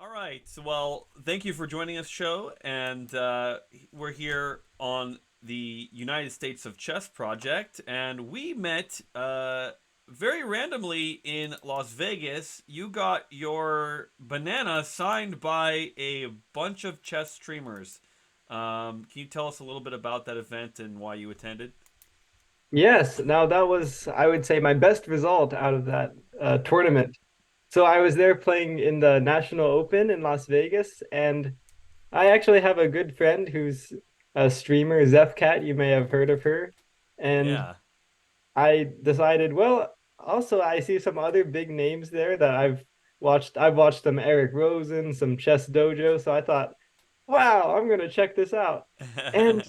All right. Well, thank you for joining us, Sho. And we're here on the United States of Chess project. And we met very randomly in Las Vegas. You got your banana signed by a bunch of chess streamers. Can you tell us a little bit about that event and why you attended? Yes, now that was, I would say, my best result out of that tournament. So I was there playing in the National Open in Las Vegas, and I actually have a good friend who's a streamer, Zephyr Cat. You may have heard of her. And Yeah. I decided, well, also I see some other big names there that I've watched. I've watched some Eric Rosen, some Chess Dojo. So I thought, wow, I'm gonna check this out. And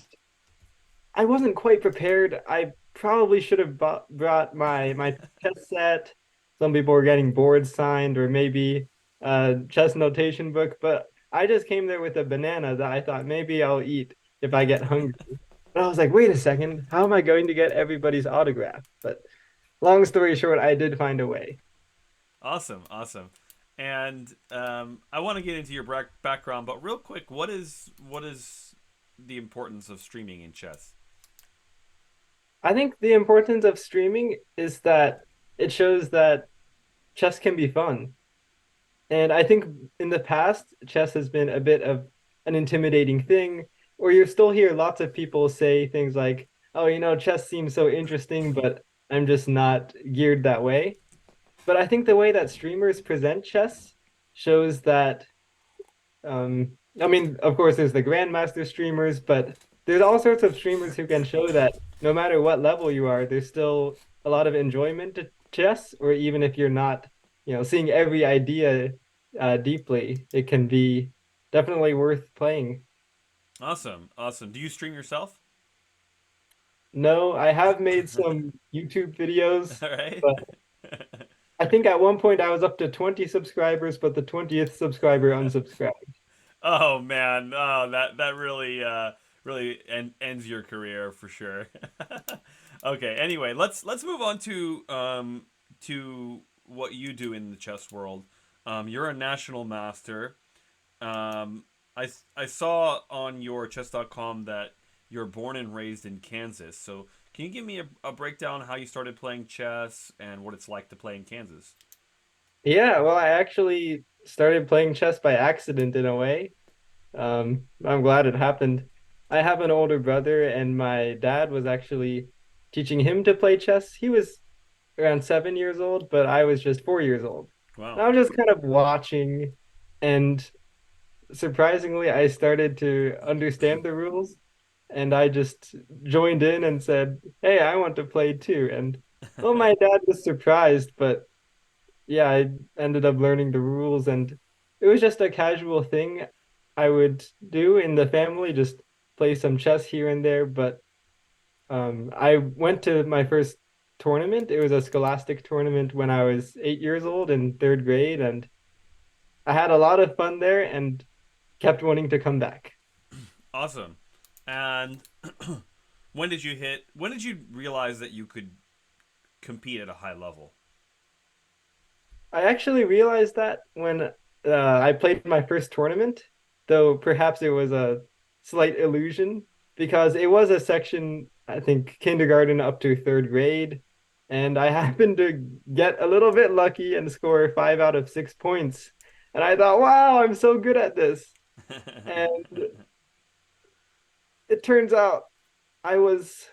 I wasn't quite prepared. I probably should have brought my chess set. Some people were getting boards signed, or maybe a chess notation book. But I just came there with a banana that I thought maybe I'll eat if I get hungry. But I was like, wait a second, how am I going to get everybody's autograph? But long story short, I did find a way. Awesome, awesome. And I want to get into your background, but real quick, what is the importance of streaming in chess? I think the importance of streaming is that it shows that chess can be fun. And I think in the past, chess has been a bit of an intimidating thing, or you still hear lots of people say things like, oh, chess seems so interesting, but I'm just not geared that way. But I think the way that streamers present chess shows that, I mean, of course, there's the Grandmaster streamers, but there's all sorts of streamers who can show that no matter what level you are, there's still a lot of enjoyment to chess, or even if you're not, seeing every idea deeply, it can be definitely worth playing. Awesome, awesome. Do you stream yourself? No, I have made some YouTube videos, All right. but I think at one point I was up to 20 subscribers, but the 20th subscriber unsubscribed. Oh man, oh that really really ends your career for sure. Okay. Anyway, let's move on to what you do in the chess world. You're a national master. I saw on your chess.com that you're born and raised in Kansas. So can you give me a breakdown how you started playing chess and what it's like to play in Kansas? Yeah, well, I actually started playing chess by accident in a way. I'm glad it happened. I have an older brother, and my dad was actually teaching him to play chess. He was around 7 years old, but I was just 4 years old. And Wow. I was just kind of watching, and surprisingly, I started to understand the rules, and I just joined in and said, "Hey, I want to play too." And well, my dad was surprised, but yeah, I ended up learning the rules, and it was just a casual thing I would do in the family, just play some chess here and there. But I went to my first tournament. It was a scholastic tournament when I was 8 years old in third grade, and I had a lot of fun there and kept wanting to come back. Awesome. And when did you realize that you could compete at a high level? I actually realized that when I played my first tournament, though perhaps it was a slight illusion because it was a section, I think, kindergarten up to third grade. And I happened to get a little bit lucky and score 5 out of 6 points. And I thought, wow, I'm so good at this. And it turns out I was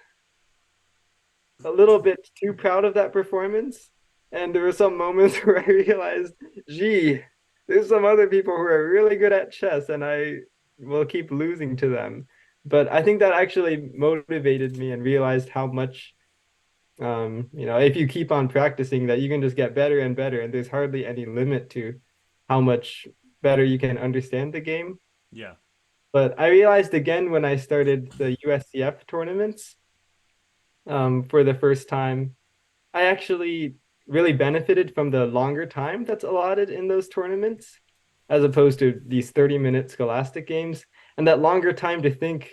a little bit too proud of that performance. And there were some moments where I realized, gee, there's some other people who are really good at chess, and I will keep losing to them. But I think that actually motivated me and realized how much, if you keep on practicing, that you can just get better and better, and there's hardly any limit to how much better you can understand the game. Yeah. But I realized again when I started the USCF tournaments for the first time, I actually really benefited from the longer time that's allotted in those tournaments, as opposed to these 30-minute scholastic games. And that longer time to think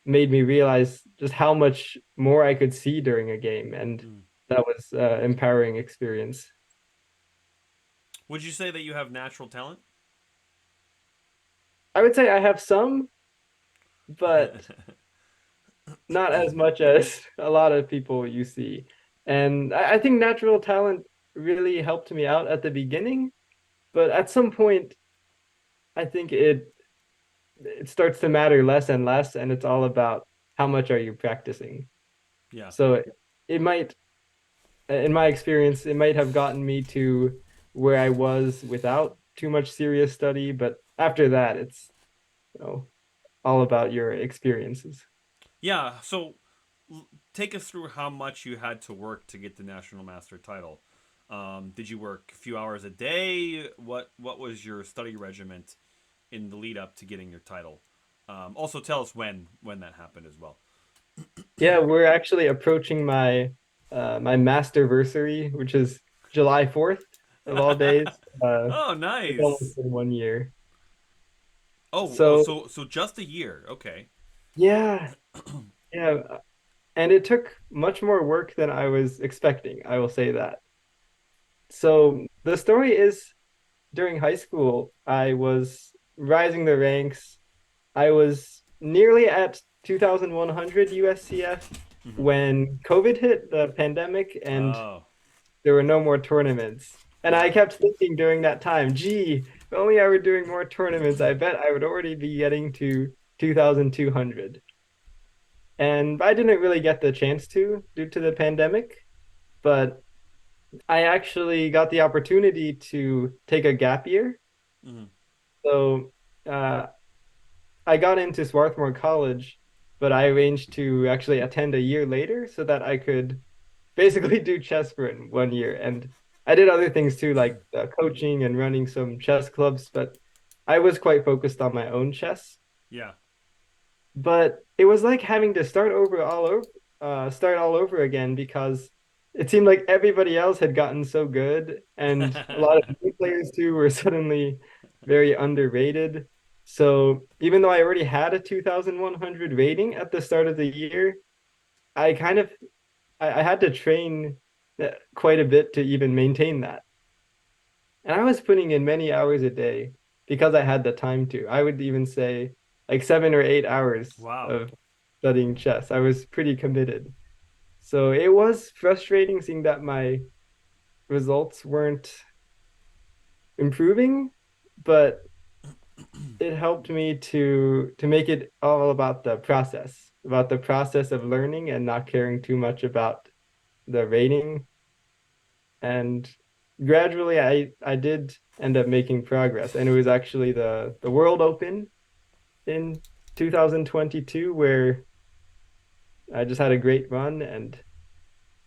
made me realize just how much more I could see during a game. And Mm. that was an empowering experience. Would you say that you have natural talent? I would say I have some, but not as much as a lot of people you see. And I think natural talent really helped me out at the beginning, but at some point, I think it starts to matter less and less, and it's all about how much are you practicing. Yeah. So it might, in my experience, it might have gotten me to where I was without too much serious study, but after that, it's, you know, all about your experiences. Yeah. So take us through how much you had to work to get the national master title. Did you work a few hours a day? What was your study regiment in the lead up to getting your title? Also, tell us when that happened as well. Yeah, we're actually approaching my masterversary, which is July 4th of all days. Oh, It's almost nice. been 1 year. Oh, So so just a year. Okay. yeah, yeah, and it took much more work than I was expecting, I will say that. So the story is during high school, I was rising the ranks. I was nearly at 2,100 USCF Hmm. when COVID hit, the pandemic, and Oh, there were no more tournaments. And I yeah. kept thinking during that time, gee, if only I were doing more tournaments, I bet I would already be getting to 2,200. And I didn't really get the chance to due to the pandemic, but I actually got the opportunity to take a gap year. Hmm. So uh, I got into Swarthmore College, but I arranged to actually attend a year later so that I could basically do chess for 1 year. And I did other things too, like coaching and running some chess clubs, but I was quite focused on my own chess. Yeah. But it was like having to start all over again because it seemed like everybody else had gotten so good, and a lot of new players too were suddenly very underrated. So even though I already had a 2,100 rating at the start of the year, I kind of I had to train quite a bit to even maintain that. And I was putting in many hours a day because I had the time to. I would even say like 7 or 8 hours Wow. of studying chess. I was pretty committed. So it was frustrating seeing that my results weren't improving, but it helped me to make it all about the process of learning and not caring too much about the rating. And gradually I did end up making progress. And it was actually the World Open in 2022 where I just had a great run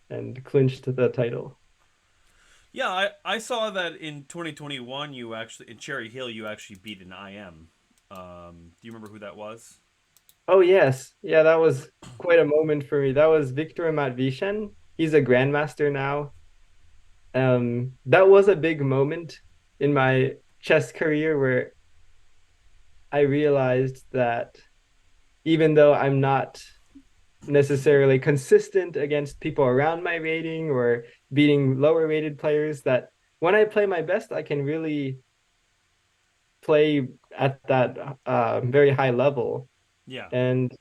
and clinched the title. Yeah, I saw that in 2021 you actually in Cherry Hill you actually beat an IM. Do you remember who that was? Oh yes. Yeah, that was quite a moment for me. That was Victor Matvishen. He's a grandmaster now. That was a big moment in my chess career where I realized that even though I'm not necessarily consistent against people around my rating or beating lower rated players, that when I play my best, I can really play at that very high level. Yeah. And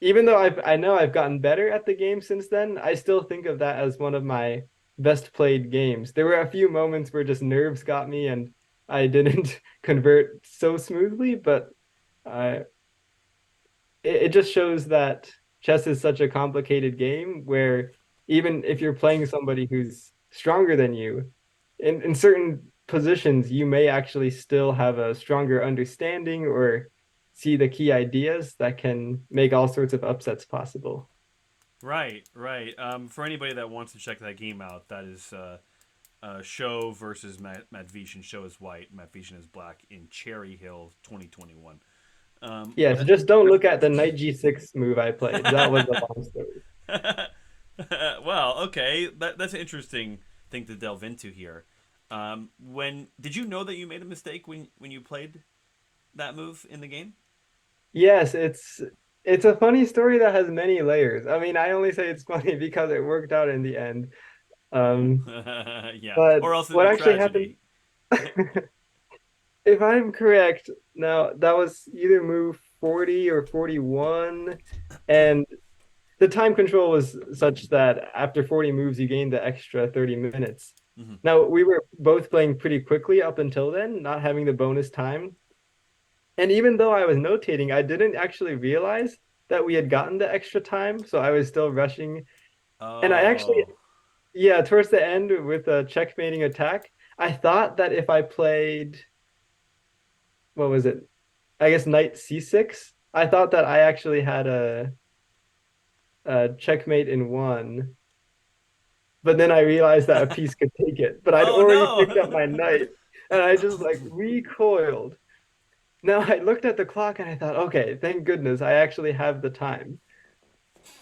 even though I know I've gotten better at the game since then, I still think of that as one of my best played games. There were a few moments where just nerves got me and I didn't convert so smoothly, but I it just shows that chess is such a complicated game where even if you're playing somebody who's stronger than you, in certain positions, you may actually still have a stronger understanding or see the key ideas that can make all sorts of upsets possible. Right, right. For anybody that wants to check that game out, that is Sho versus Matt Vishen. Sho is white, Matt Vishen is black in Cherry Hill 2021. Yes, just don't look at the knight g6 move I played. That was a long story. Well, okay, that's an interesting thing to delve into here. When did you know that you made a mistake when you played that move in the game? Yes, it's a funny story that has many layers. I mean, I only say it's funny because it worked out in the end. Um, Yeah, but or else it'd what be actually happened, tragedy. If I'm correct, now that was either move 40 or 41, and the time control was such that after 40 moves, you gained the extra 30 minutes. Hmm. Now, we were both playing pretty quickly up until then, not having the bonus time. And even though I was notating, I didn't actually realize that we had gotten the extra time. So I was still rushing. And I actually, Oh. yeah, towards the end with a checkmating attack, I thought that if I played, what was it? I guess knight c6, I thought that I actually had a checkmate in one. But then I realized that a piece could take it. But I'd Oh already picked up my no. knight. And I just like recoiled. Now I looked at the clock and I thought, okay, thank goodness I actually have the time.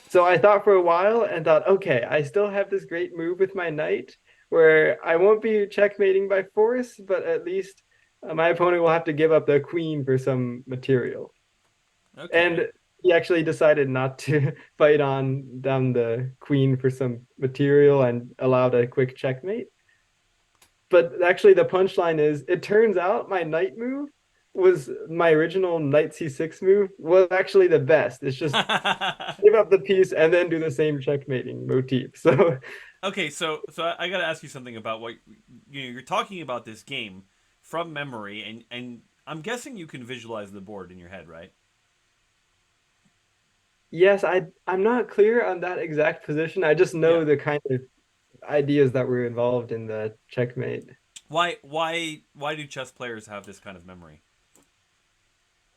So I thought for a while and thought, okay, I still have this great move with my knight where I won't be checkmating by force, but at least my opponent will have to give up the queen for some material. Okay. And he actually decided not to fight on down the queen for some material and allowed a quick checkmate. But actually, the punchline is it turns out my knight move was my original knight c6 move was actually the best. It's just give up the piece and then do the same checkmating motif. So Okay, so I gotta ask you something about what you're talking about this game from memory, and I'm guessing you can visualize the board in your head, right? yes, I'm not clear on that exact position. I just Yeah. know the kind of ideas that were involved in the checkmate. Why do chess players have this kind of memory?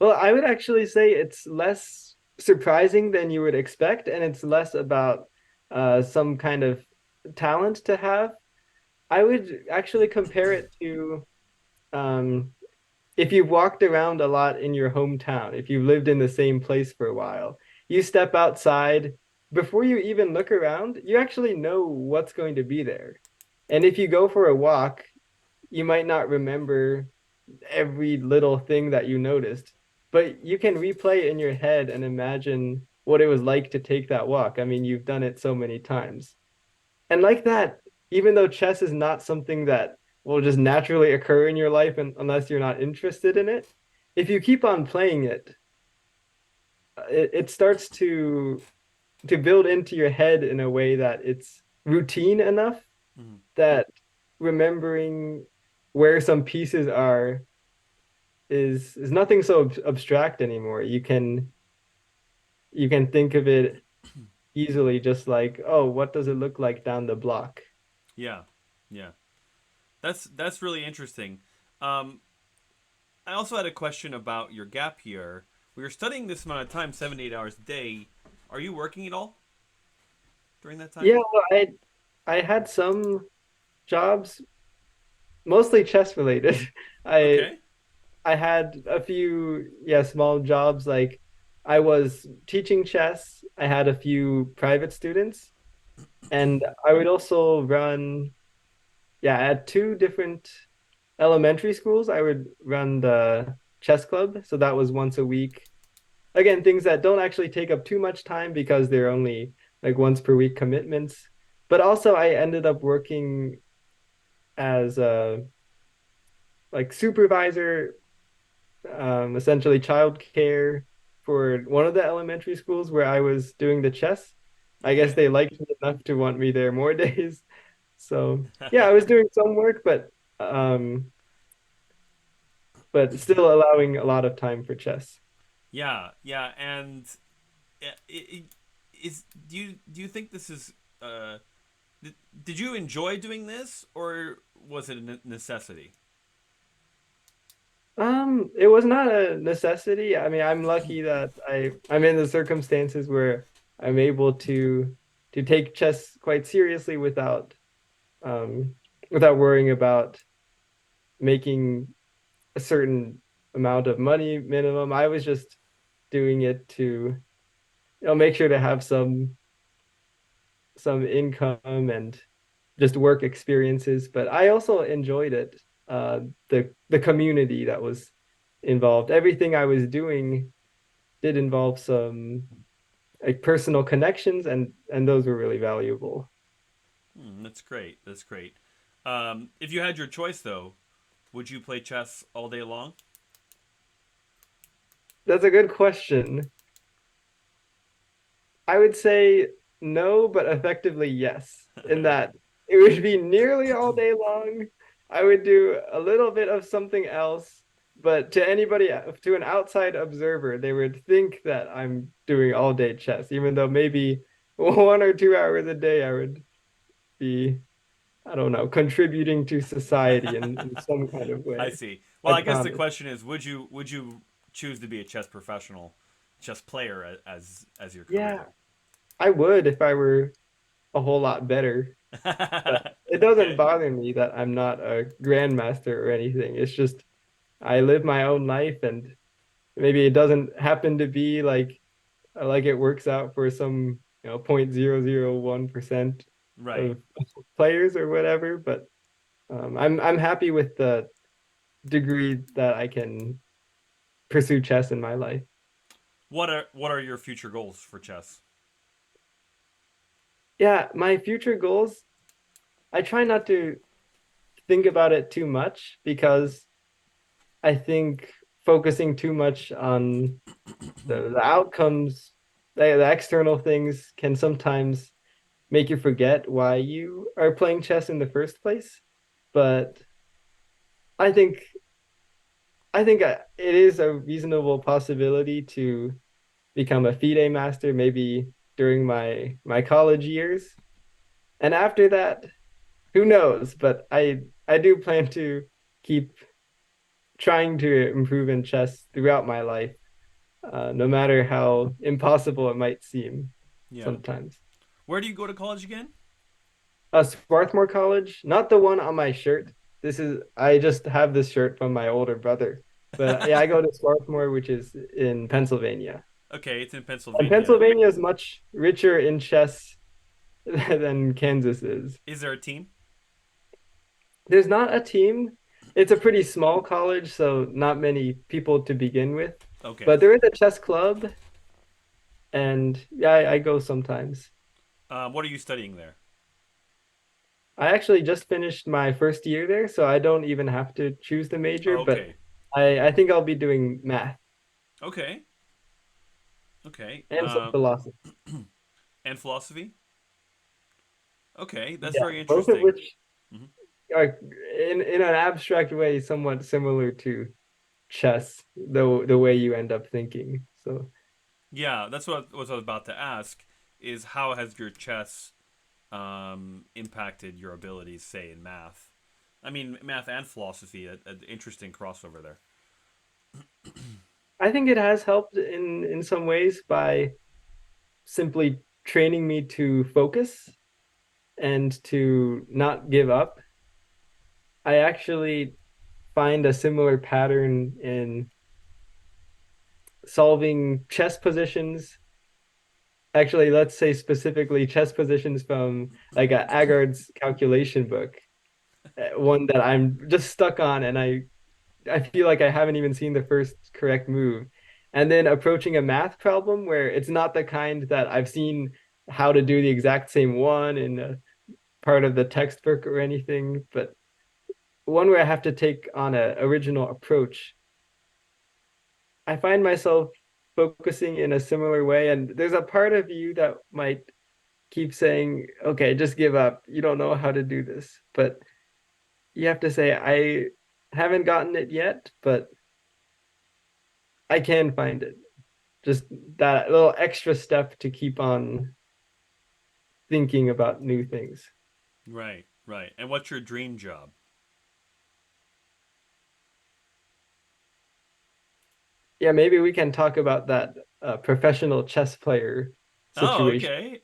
Well, I would actually say it's less surprising than you would expect, and it's less about some kind of talent to have. I would actually compare it to um, if you've walked around a lot in your hometown, if you've lived in the same place for a while, you step outside, before you even look around, you actually know what's going to be there. And if you go for a walk, you might not remember every little thing that you noticed, but you can replay it in your head and imagine what it was like to take that walk. I mean, you've done it so many times. And like that, even though chess is not something that will just naturally occur in your life unless you're not interested in it, if you keep on playing it, it starts to build into your head in a way that it's routine enough Mm-hmm. that remembering where some pieces are is nothing so abstract anymore. You can think of it easily, just like, oh, what does it look like down the block? Yeah, yeah. That's really interesting. Um, I also had a question about your gap year. We were studying this amount of time, 7 to 8 hours a day. Are you working at all during that time? Yeah, well, I had some jobs, mostly chess related. I Okay. I had a few, yeah, small jobs. Like I was teaching chess. I had a few private students, and I would also run, yeah, at two different elementary schools. I would run the chess club. So that was once a week. Again, things that don't actually take up too much time because they're only like once per week commitments. But also, I ended up working as a like supervisor, essentially childcare for one of the elementary schools where I was doing the chess. I guess Okay. they liked me enough to want me there more days. So yeah, I was doing some work, but still allowing a lot of time for chess. Yeah, yeah, and it is. Do you think this is? Uh, did you enjoy doing this, or was it a necessity? It was not a necessity. I mean, I'm lucky that I'm in the circumstances where I'm able to take chess quite seriously um without worrying about making a certain amount of money minimum. I was just doing it to, make sure to have some income and just work experiences. But I also enjoyed it. The community that was involved. Everything I was doing did involve some like personal connections, and those were really valuable. That's great. That's great. If you had your choice, though, Would you play chess all day long? That's a good question. I would say no, but effectively yes, in that it would be nearly all day long. I would do a little bit of something else, but to anybody, to an outside observer, they would think that I'm doing all day chess, even though maybe 1 or 2 hours a day I would be, I don't know, contributing to society in some kind of I way. see. Well, I I guess the promise. question is, would you choose to be a chess professional, chess player as your Yeah, career? I would if I were a whole lot better. But it doesn't Okay. bother me that I'm not a grandmaster or anything. It's just I live my own life, and maybe it doesn't happen to be like it works out for some 0.001% Right. of players or whatever. But I'm happy with the degree that I can pursue chess in my life. What are your future goals for chess? Yeah, my future goals, I try not to think about it too much because I think focusing too much on the outcomes, the external things can sometimes make you forget why you are playing chess in the first place. But I think I think it is a reasonable possibility to become a FIDE master maybe during my college years. And after that, who knows? But I do plan to keep trying to improve in chess throughout my life, no matter how impossible it might seem Yeah. sometimes. Where do you go to college again? Swarthmore College, not the one on my shirt. This is I just have this shirt from my older brother. But yeah, I go to Swarthmore, which is in Pennsylvania. Okay, it's in And Pennsylvania. Pennsylvania is much richer in chess than Kansas is. Is there a team? There's not a team. It's a pretty small college, so not many people to begin with. Okay. But there is a chess club, and yeah, I go sometimes. What are you studying there? I actually just finished my first year there, so I don't even have to choose the major, but Okay. I think I'll be doing math Okay. Okay. and some philosophy. And philosophy? Okay, that's Yeah, very both of interesting. which Hmm. are in an abstract way somewhat similar to chess, the way you end up thinking. So Yeah, that's what I was about to ask. Is how has your chess impacted your abilities, say, in math? I mean, math and philosophy, an interesting crossover there. I think it has helped in some ways by simply training me to focus and to not give up. I actually find a similar pattern in solving chess positions. Actually, let's say specifically chess positions from like a Agard's calculation book, one that I'm just stuck on, and I feel like I haven't even seen the first correct move. And then approaching a math problem where it's not the kind that I've seen how to do the exact same one in a part of the textbook or anything, but one where I have to take on a original approach. I find myself focusing in a similar way, and there's a part of you that might keep saying, "Okay, just give up. You don't know how to do this." But you have to say, "I haven't gotten it yet, but I can find it." Just that little extra step to keep on thinking about new things. Right, right. And what's your dream job? Yeah, maybe we can talk about that professional chess player Oh, situation. okay.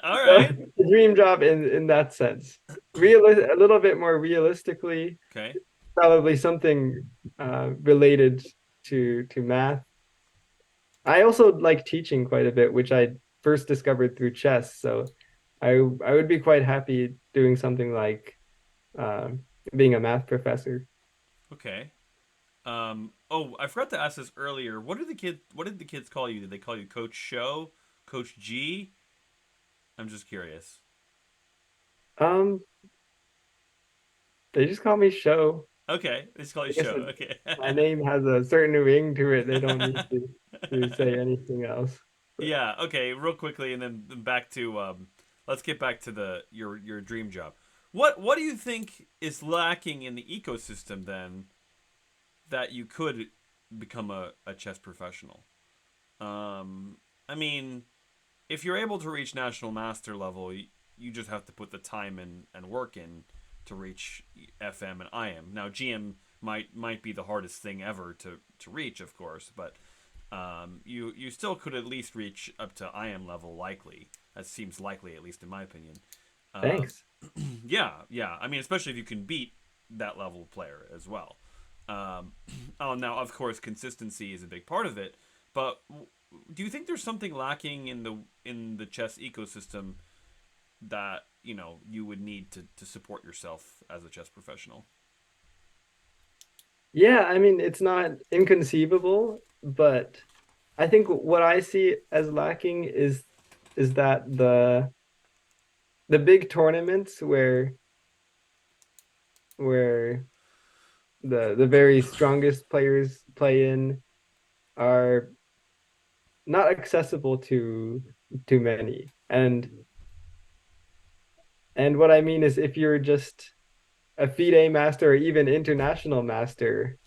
All right. The dream job in that sense. A little bit more realistically, Okay. probably something related to math. I also like teaching quite a bit, which I first discovered through chess. So I would be quite happy doing something like um, being a math professor. Okay. Oh, I forgot to ask this earlier. What did the kids call you? Did they call you Coach Sho? Coach G? I'm just curious. Um, they just call me Sho. Okay, let's call I it guess Sho. Okay. my name has a certain ring to it. They don't need to say anything else. But Yeah. Okay. Real quickly, and then back to let's get back to the your dream job. What do you think is lacking in the ecosystem then that you could become a chess professional? Um, I mean, if you're able to reach national master level, you just have to put the time in and work in to reach FM and IM. Now, GM might be the hardest thing ever to reach, of course, but you still could at least reach up to IM level likely. That seems likely, at least in my opinion. Um, thanks. yeah, yeah. I mean, especially if you can beat that level player as well. Um, oh, now of course consistency is a big part of it, but do you think there's something lacking in the chess ecosystem that you would need to support yourself as a chess professional? Yeah, I mean, it's not inconceivable, but I think what I see as lacking is that the big tournaments where the very strongest players play in are not accessible to many. And what I mean is if you're just a FIDE master or even international master,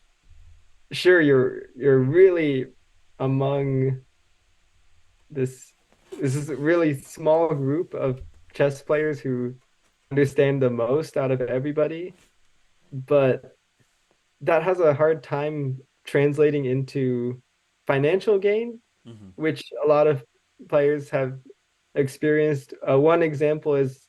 sure you're really among this this is a really small group of chess players who understand the most out of everybody, but that has a hard time translating into financial gain, Mm-hmm. which a lot of players have experienced. One example is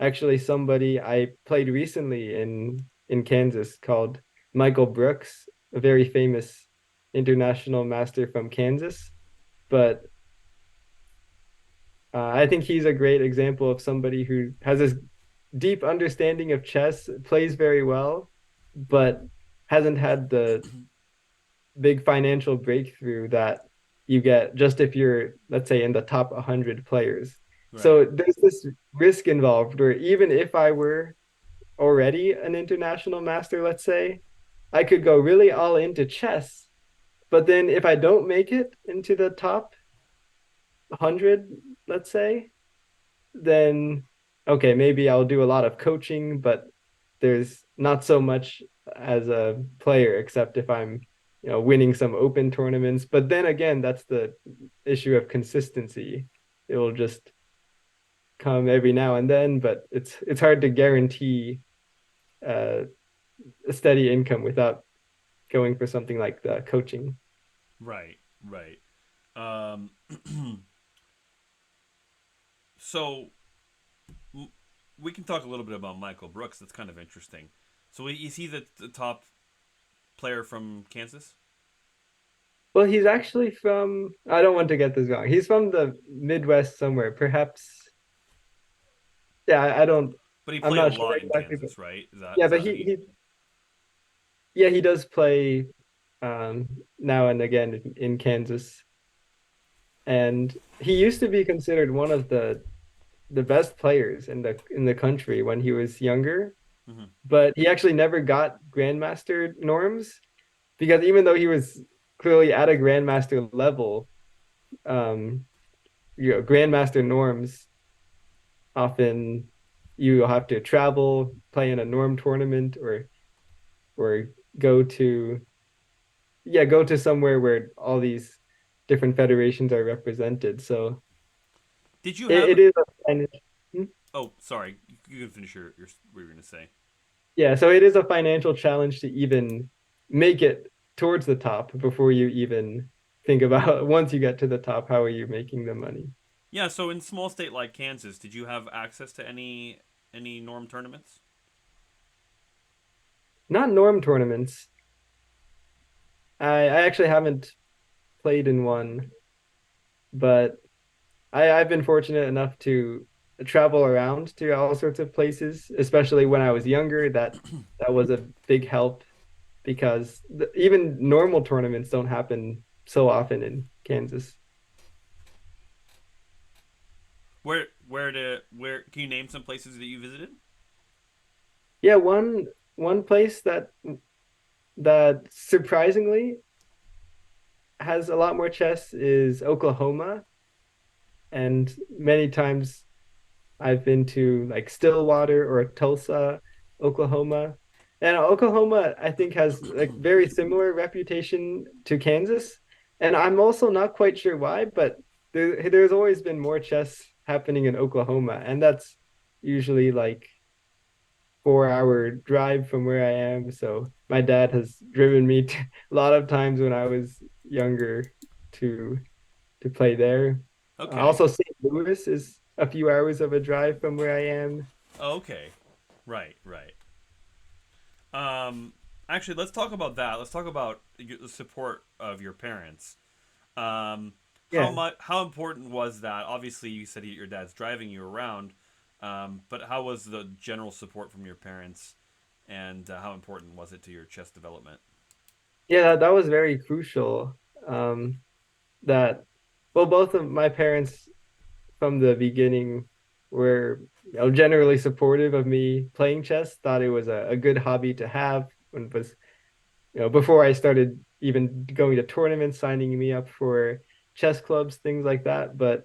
actually somebody I played recently in Kansas called Michael Brooks, a very famous international master from Kansas. But I think he's a great example of somebody who has this deep understanding of chess, plays very well, but hasn't had the big financial breakthrough that you get just if you're, let's say, in the top 100 players. Right. So there's this risk involved where even if I were already an international master, let's say, I could go really all into chess. But then if I don't make it into the top 100, let's say, then okay, maybe I'll do a lot of coaching, but there's not so much as a player, except if I'm, winning some open tournaments. But then again, that's the issue of consistency. It will just come every now and then, but it's hard to guarantee uh, a steady income without going for something like the coaching. Right. Right. Um, so we can talk a little bit about Michael Brooks. That's kind of interesting. So is he the top player from Kansas? Well, he's actually from, I don't want to get this wrong. He's from the Midwest somewhere, perhaps. Yeah, I don't, But he I'm played a not sure lot in exactly, but Kansas, right? Is that yeah, is but that what he, he? he yeah, he does play um, now and again in Kansas. And he used to be considered one of the best players in the country when he was younger, Mm-hmm. but he actually never got grandmaster norms because even though he was clearly at a grandmaster level, um, grandmaster norms often you have to travel, play in a norm tournament, or go to go to somewhere where all these different federations are represented. So Did you it have? is a financial, Oh, sorry. You can finish your what you were gonna say. yeah, so it is a financial challenge to even make it towards the top before you even think about once you get to the top, how are you making the money? Yeah. So in small state like Kansas, did you have access to any norm tournaments? Not norm tournaments. I actually haven't played in one, but I've been fortunate enough to travel around to all sorts of places, especially when I was younger. That was a big help because even normal tournaments don't happen so often in Kansas. Where can you name some places that you visited? Yeah, one place that that surprisingly has a lot more chess is Oklahoma, and many times I've been to like Stillwater or Tulsa, Oklahoma. And Oklahoma, I think, has like very similar reputation to Kansas. And I'm also not quite sure why, but there's always been more chess happening in Oklahoma. And that's usually like 4 hour drive from where I am. So my dad has driven me to, a lot of times when I was younger to to play there. Okay. Also, St. Louis is a few hours of a drive from where I am. Okay. Right. Right. Um, Actually, let's talk about that. Let's talk about the support of your parents. Yeah. How important was that? Obviously, you said your dad's driving you around, but how was the general support from your parents, and how important was it to your chess development? Yeah, that was very crucial. Um, that, well, both of my parents from the beginning were, generally supportive of me playing chess, thought it was a good hobby to have when it was, before I started even going to tournaments, signing me up for chess clubs, things like that. But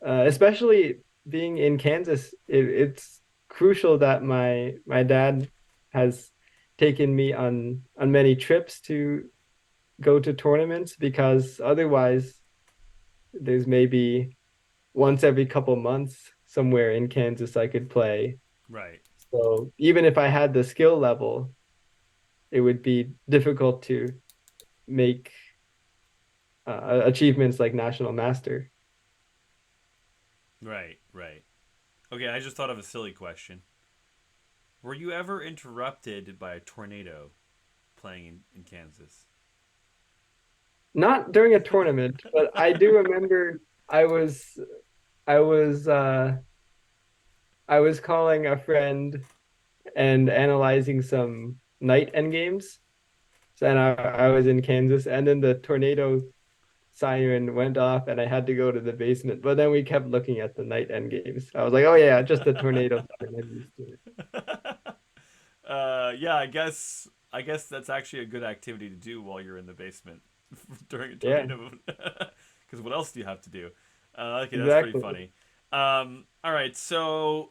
especially being in Kansas, it's crucial that my dad has taken me on many trips to go to tournaments because otherwise there's maybe once every couple months somewhere in Kansas I could play. Right. So even if I had the skill level, it would be difficult to make achievements like national master. Right. Right. Okay, I just thought of a silly question. Were you ever interrupted by a tornado playing in Kansas? Not during a tournament, but I do remember I was I was uh I was calling a friend and analyzing some night endgames. So, and I was in Kansas, and then the tornado siren went off, and I had to go to the basement. But then we kept looking at the night endgames. I was like, oh yeah, just the tornado siren. I'm used to it. Yeah, I guess that's actually a good activity to do while you're in the basement during a Yeah, tornado. Because what else do you have to do? Okay, that's pretty exactly. funny. All right, so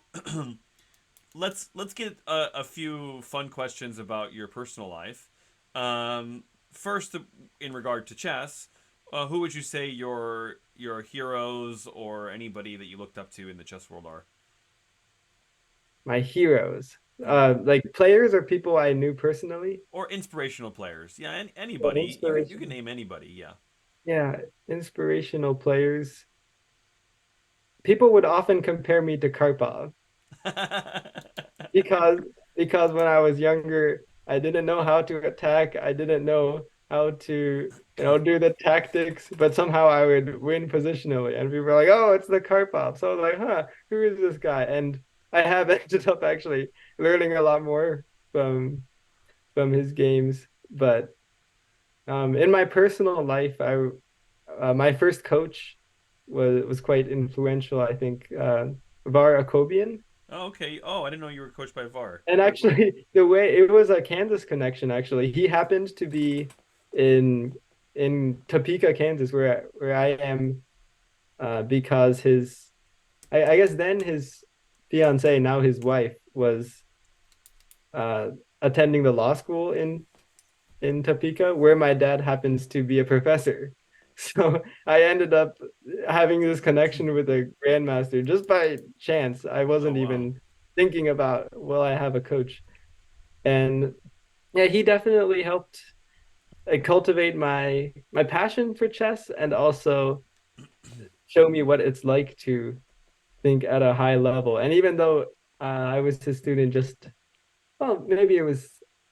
let's get a few fun questions about your personal life. First, in regard to chess, who would you say your heroes or anybody that you looked up to in the chess world are? My heroes, Hmm. like players or people I knew personally. Or inspirational players? Yeah, Yeah, anybody. You can inspiration. name anybody. Yeah. Yeah, inspirational players. People would often compare me to Karpov because because when I was younger, I didn't know how to attack. I didn't know how to, do the tactics, but somehow I would win positionally. And people were like, "Oh, it's the Karpov." So I was like, "Huh, who is this guy?" And I have ended up actually learning a lot more from from his games. But in my personal life, I my first coach was quite influential, I think. Var Akobian. Oh, okay. Oh, I didn't know you were coached by VAR. And actually, the way it was a Kansas connection, actually, he happened to be in in Topeka, Kansas, where I am, because I guess then his fiance, now his wife, was uh, attending the law school in Topeka, where my dad happens to be a professor. So I ended up having this connection with a grandmaster just by chance. I Oh, wasn't wow. even thinking about, well, I have a coach. And yeah, he definitely helped cultivate my passion for chess and also show me what it's like to think at a high level. And even though I was his student just, well, maybe it was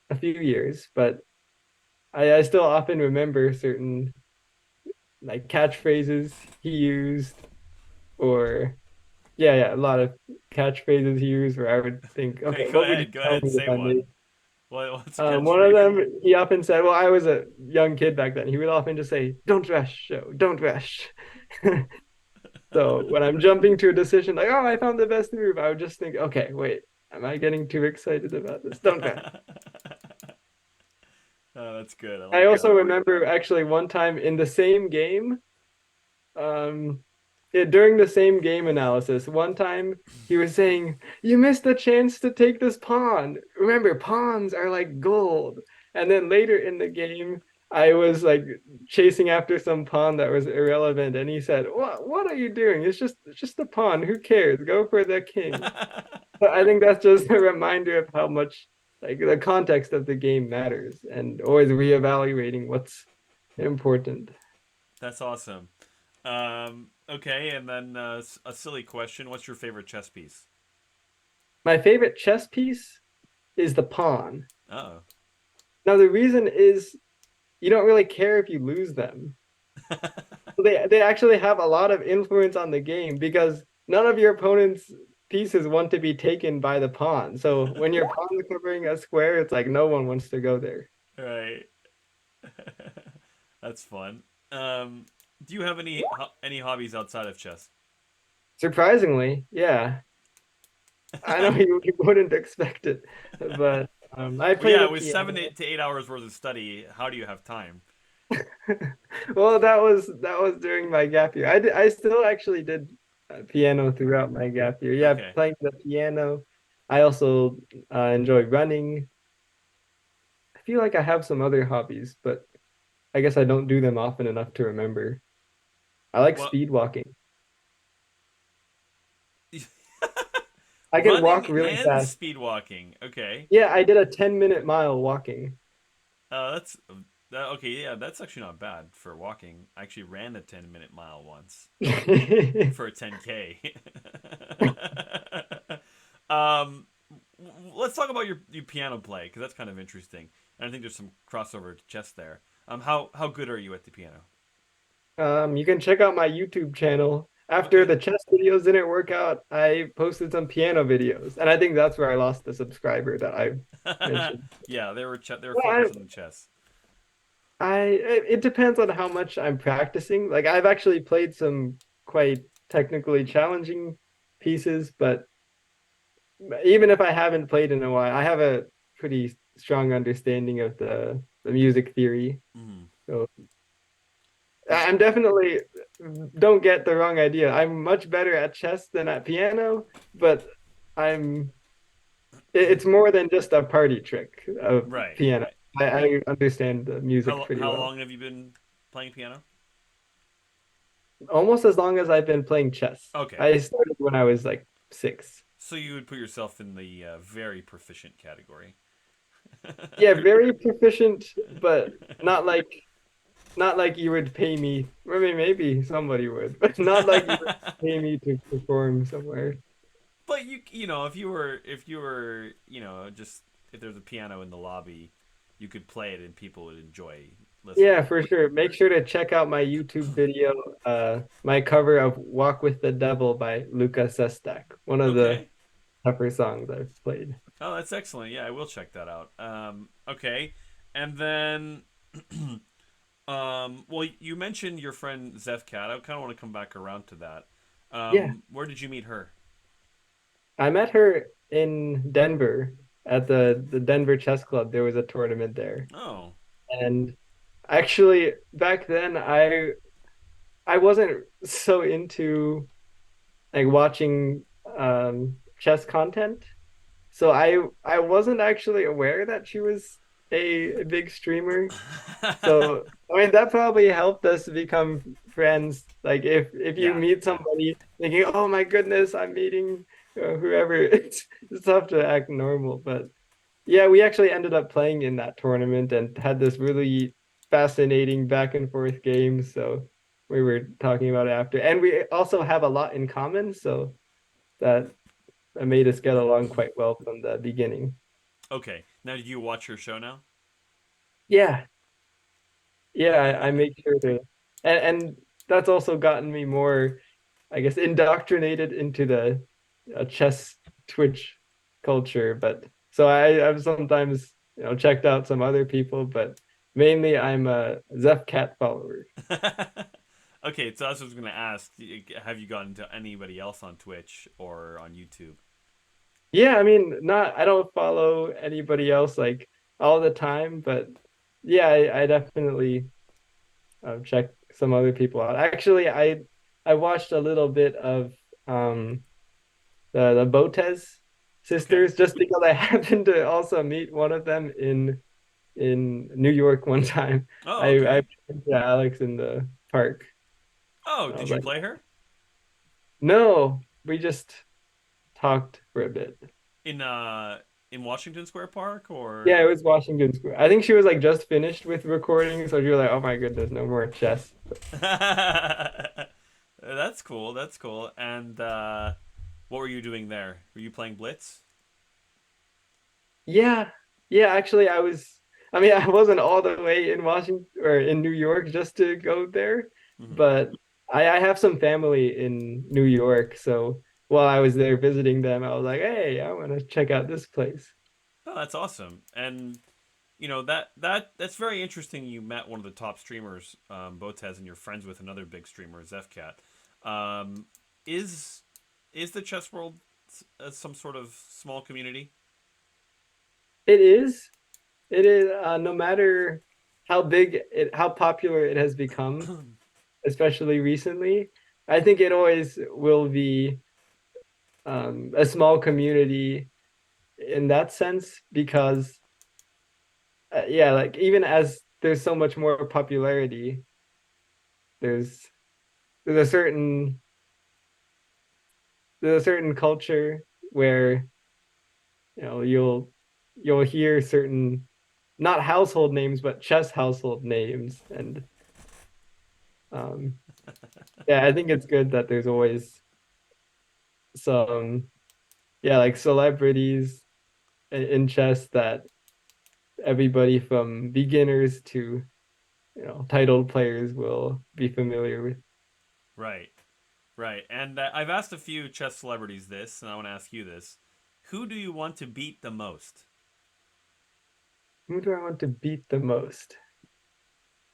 a few years, but I still often remember certain like catchphrases he used, or yeah, a lot of catchphrases he used where I would think, Okay, okay, what would you go tell ahead. me Say if I made. one. What's a One of catchphrase? them, he often said, well, I was a young kid back then. He would often just say, don't rush, Sho, don't rush. So when I'm jumping to a decision, like, oh, I found the best move, I would just think, okay, wait, am I getting too excited about this? Don't rush. That's good. I I like also that. remember actually one time in the same game, um, during the same game analysis, one time he was saying, "You missed the chance to take this pawn. Remember, pawns are like gold." And then later in the game, I was like chasing after some pawn that was irrelevant, and he said, What are you doing? It's just a pawn. Who cares? Go for the king." But I think that's just a reminder of how much like the context of the game matters, and always reevaluating what's important. That's awesome. Okay, and then a silly question. What's your favorite chess piece? My favorite chess piece is the pawn. Oh. Now the reason is you don't really care if you lose them. They actually have a lot of influence on the game because none of your opponent's pieces want to be taken by the pawn. So when your pawn is covering a square, it's like no one wants to go there. Right. That's fun. Do you have any hobbies outside of chess? Surprisingly, yeah. I know you wouldn't expect it, but I Well, play yeah, the with seven piano. eight to 8 hours worth of study, how do you have time? Well, that was during my gap year. I still actually did piano throughout my gap year. Yeah, Okay. playing the piano. I also enjoy running. I feel like I have some other hobbies, but I guess I don't do them often enough to remember. I like Well, speed walking. I can running walk really and fast. speed walking. Okay. Yeah, I did a 10-minute mile walking. That's okay. Yeah, that's actually not bad for walking. I actually ran a 10-minute mile once for a 10K. um, let's talk about your piano play because that's kind of interesting, and I think there's some crossover to chess there. How good are you at the piano? You can check out my YouTube channel. After Okay. the chess videos didn't work out, I posted some piano videos, and I think that's where I lost the subscriber that I mentioned. Yeah, they were Well, focused on the chess. it depends on how much I'm practicing. Like I've actually played some quite technically challenging pieces, but even if I haven't played in a while, I have a pretty strong understanding of the music theory. Mm. So Is I'm definitely, don't get the wrong idea. I'm much better at chess than at piano, but I'm it's more than just a party trick of right, piano. right. I understand the music How pretty how well. long have you been playing piano? Almost as long as I've been playing chess. Okay, I started when I was like 6. so you would put yourself in the very proficient category. Yeah, very proficient, but not like not like you would pay me. I mean, maybe somebody would, but not like you would pay me to perform somewhere. But you know if you were just if there's a piano in the lobby, you could play it and people would enjoy Yeah, listening. for sure. Make sure to check out my YouTube video, my cover of Walk with the Devil by Luca Sestak, one of the Okay. tougher songs I've played. Oh, that's excellent. Yeah, I will check that out. Okay, and then, well, you mentioned your friend Zephyr Cat. I kind of want to come back around to that. Yeah, Where did you meet her? I met her in Denver at the Denver Chess Club. There was a tournament there. Oh, And actually back then I wasn't so into like watching chess content. So I wasn't actually aware that she was a big streamer. So I mean that probably helped us become friends. Like if you yeah, meet yeah. somebody thinking, "Oh my goodness, I'm meeting whoever," it's tough to act normal. But yeah, we actually ended up playing in that tournament and had this really fascinating back and forth game. So we were talking about it after, and we also have a lot in common. So that made us get along quite well from the beginning. Okay. Now, did you watch her show now? Yeah, yeah, I make sure to, and that's also gotten me more, I guess, indoctrinated into the chess Twitch culture. But so I've sometimes checked out some other people, but mainly I'm a Zeph Cat follower. Okay, so that's what I was going to ask. Have you gotten to anybody else on Twitch or on YouTube? Yeah, I mean, not I don't follow anybody else like all the time, but yeah, I definitely check some other people out. Actually, I watched a little bit of um the Botez Okay. sisters just because I happened to also meet one of them in New York one time. Oh, I okay. went to Alex in the park. Oh, I did was you like, play her no, we just talked for a bit. in Washington Square Park or? Yeah, it was Washington Square. I think she was like just finished with recording, so she was like, "Oh my goodness, no more chess." That's cool. That's cool. And what were you doing there? Were you playing Blitz? Yeah, yeah. Actually, I was. I mean, I wasn't all the way in Washington or in New York just to go there, Hmm. but I have some family in New York, so while I was there visiting them, I was like, "Hey, I want to check out this place." Oh, that's awesome. And that's very interesting. You met one of the top streamers, Botez, and you're friends with another big streamer, Zephyr Cat. Um, is is the chess world some sort of small community? It is. It is. No matter how popular it has become, especially recently, I think it always will be a small community in that sense because yeah, like even as there's so much more popularity, there's there's a certain there's a certain culture where you'll hear certain not household names but chess household names and um yeah, I think it's good that there's always some yeah, like celebrities in chess that everybody from beginners to titled players will be familiar with. Right, right. And I've asked a few chess celebrities this, and I want to ask you this: who do you want to beat the most? Who do I want to beat the most?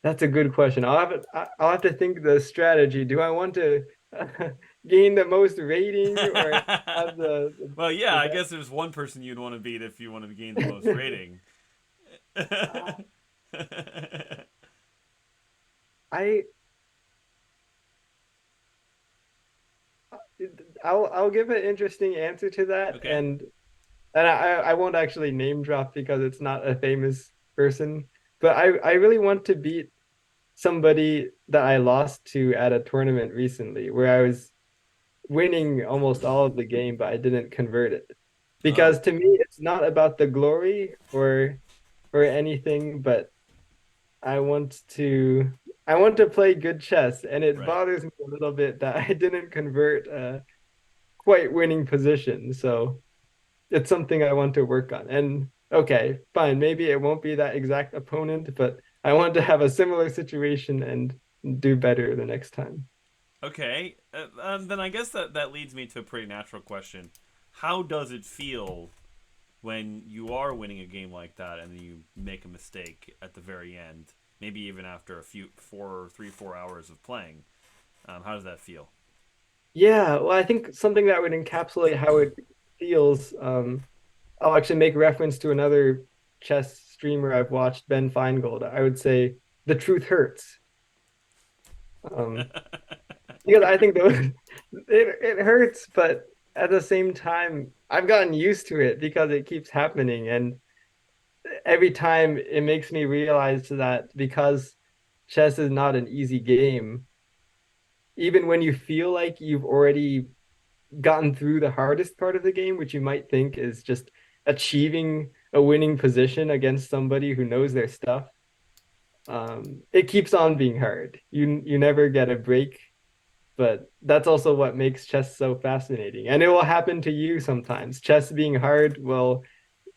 That's a good question. I'll have to think the strategy. Do I want to gain the most rating or have Well, yeah, the I best? guess there's one person you'd want to beat if you want to gain the most rating. I I'll give an interesting answer to that, Okay. and I won't actually name drop because it's not a famous person, but I really want to beat somebody that I lost to at a tournament recently where I was winning almost all of the game, but I didn't convert it. Oh, Because to me, it's not about the glory or anything, but I want to I want to play good chess, and it right. bothers me a little bit that I didn't convert a quite winning position. So it's something I want to work on. And okay, fine, maybe it won't be that exact opponent, but I want to have a similar situation and do better the next time. Okay. Then I guess that leads me to a pretty natural question. How does it feel when you are winning a game like that and then you make a mistake at the very end? Maybe even after a few 4 hours of playing. How does that feel? Yeah, well, I think something that would encapsulate how it feels. I'll actually make reference to another chess streamer I've watched, Ben Feingold. I would say the truth hurts. Um, because I think those it hurts, but at the same time, I've gotten used to it because it keeps happening, and every time it makes me realize that because chess is not an easy game, even when you feel like you've already gotten through the hardest part of the game, which you might think is just achieving a winning position against somebody who knows their stuff, it keeps on being hard. You never get a break, but that's also what makes chess so fascinating. And it will happen to you sometimes. Chess being hard will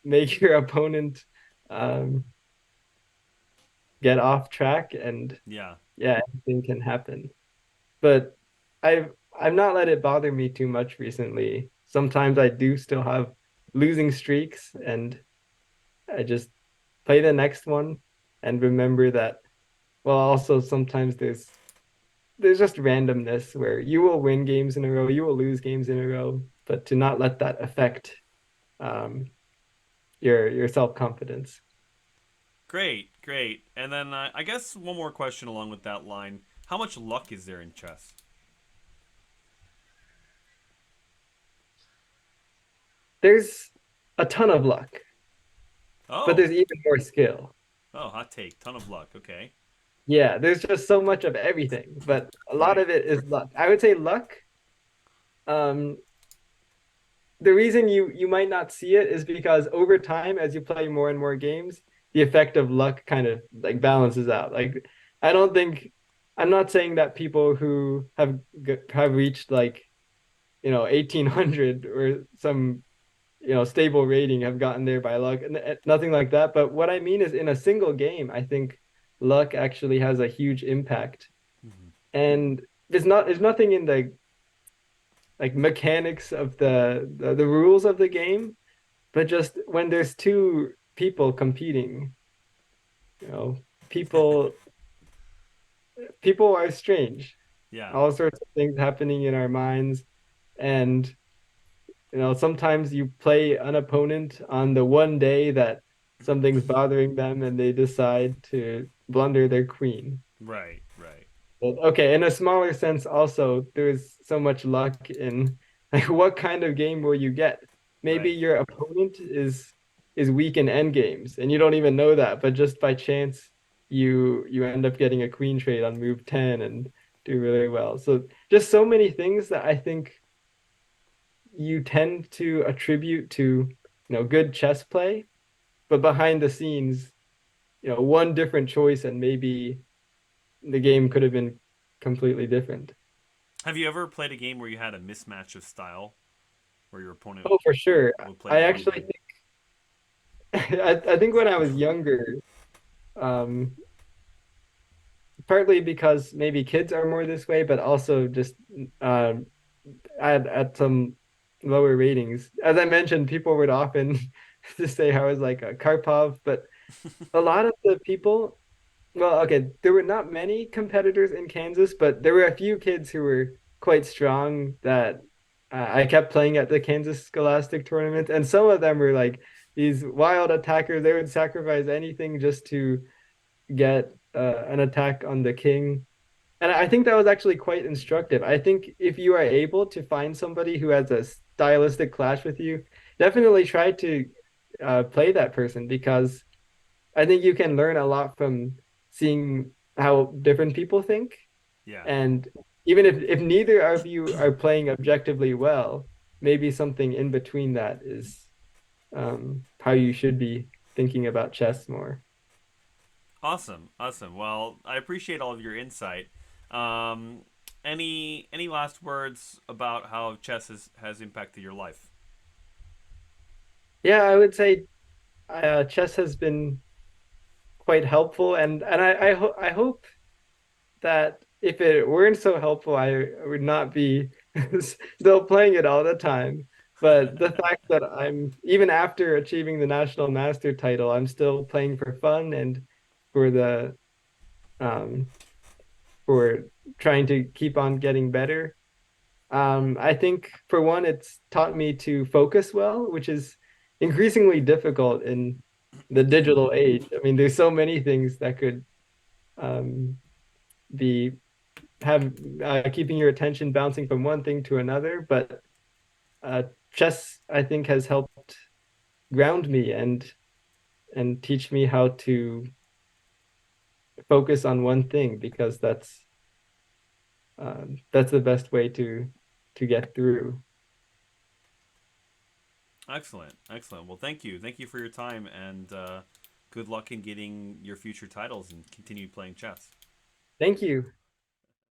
make your opponent um, get off track, and Yeah. yeah, anything can happen. But I've not let it bother me too much recently. Sometimes I do still have losing streaks, and I just play the next one and remember that. Well, also sometimes there's just randomness where you will win games in a row, you will lose games in a row, but to not let that affect um, your self confidence. Great, great. And then I guess one more question along with that line: how much luck is there in chess? There's a ton of luck, but Oh, there's even more skill. oh, hot take. Ton of luck. Okay, Yeah, there's just so much of everything, but a lot right, of it is luck. I would say luck. Um, the reason you might not see it is because over time, as you play more and more games, the effect of luck kind of like balances out. Like, I don't think I'm not saying that people who have reached like 1800 or some stable rating have gotten there by luck, and nothing like that. But what I mean is, in a single game, I think luck actually has a huge impact, hmm, and there's nothing in the like mechanics of the rules of the game, but just when there's two people competing, you know, people people are strange. yeah, All sorts of things happening in our minds, and sometimes you play an opponent on the one day that something's bothering them and they decide to blunder their queen. right, right, But okay, in a smaller sense, also, there's so much luck in like what kind of game will you get? Maybe right. your opponent is weak in end games and you don't even know that, but just by chance you end up getting a queen trade on move 10 and do really well. So just so many things that I think you tend to attribute to good chess play, but behind the scenes, one different choice and maybe the game could have been completely different. Have you ever played a game where you had a mismatch of style, where your opponent Oh, for sure. would play I one actually way? think I think when I was younger, um, partly because maybe kids are more this way, but also just um, at some lower ratings. As I mentioned, people would often just say I was like a Karpov, but a lot of the people, well, okay, there were not many competitors in Kansas, but there were a few kids who were quite strong that I kept playing at the Kansas Scholastic tournament, and some of them were like these wild attackers. They would sacrifice anything just to get an attack on the king. And I think that was actually quite instructive. I think if you are able to find somebody who has a stylistic clash with you, definitely try to play that person because I think you can learn a lot from seeing how different people think. Yeah, And even if neither of you are playing objectively well, maybe something in between that is how you should be thinking about chess more. awesome, awesome. Well, I appreciate all of your insight. Um, any last words about how chess has impacted your life? Yeah, I would say chess has been quite helpful, and I hope that if it weren't so helpful, I would not be still playing it all the time. But the fact that I'm even after achieving the national master title, I'm still playing for fun and for the um for trying to keep on getting better. I think for one, it's taught me to focus well, which is increasingly difficult in the digital age. I mean, there's so many things that could um, be have keeping your attention bouncing from one thing to another. But uh, chess, I think, has helped ground me and teach me how to focus on one thing because that's the best way to get through. Excellent, excellent. Well, thank you for your time, and good luck in getting your future titles and continue playing chess. Thank you.